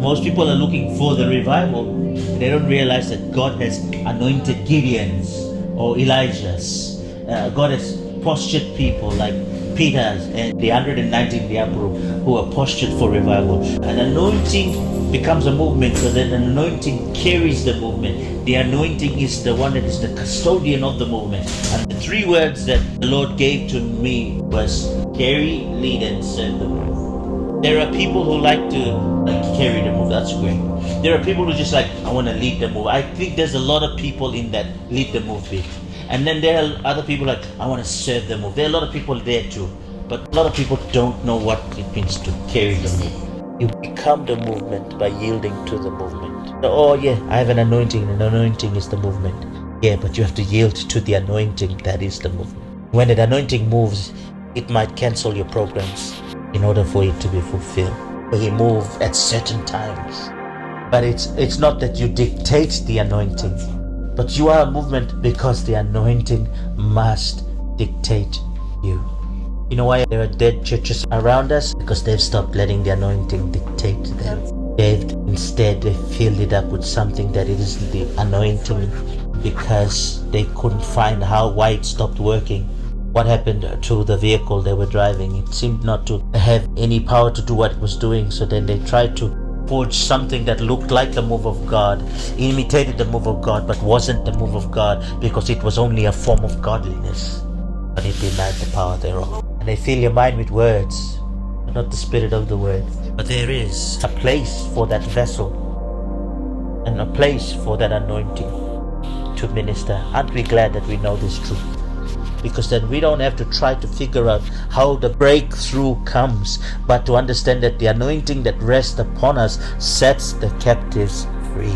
Most people are looking for the revival. They don't realize that God has anointed Gideons or Elijahs. God has postured people like Peter and the 190 in the upper room who are postured for revival. An anointing becomes a movement, so that an anointing carries the movement. The anointing is the one that is the custodian of the movement. And the three words that the Lord gave to me was carry, lead, and serve the move. There are people who like to carry the move. That's great. There are people who just I want to lead the move. I think there's a lot of people in that lead the move bit. And then there are other people I want to serve the move. There are a lot of people there too. But a lot of people don't know what it means to carry the move. You become the movement by yielding to the movement. Oh yeah, I have an anointing, and an anointing is the movement. Yeah, but you have to yield to the anointing that is the movement. When that anointing moves, it might cancel your programs in order for it to be fulfilled. But you move at certain times. But it's not that you dictate the anointing, but you are a movement because the anointing must dictate you. You know why there are dead churches around us? Because they've stopped letting the anointing dictate them. Instead they filled it up with something that it isn't the anointing, because they couldn't find why it stopped working. What happened to the vehicle they were driving? It seemed not to have any power to do what it was doing. So then they tried to forge something that looked like the move of God, imitated the move of God, but wasn't the move of God, because it was only a form of godliness, but it denied the power thereof. And they fill your mind with words, but not the spirit of the word. But there is a place for that vessel and a place for that anointing to minister. Aren't we glad that we know this truth? Because then we don't have to try to figure out how the breakthrough comes, but to understand that the anointing that rests upon us sets the captives free.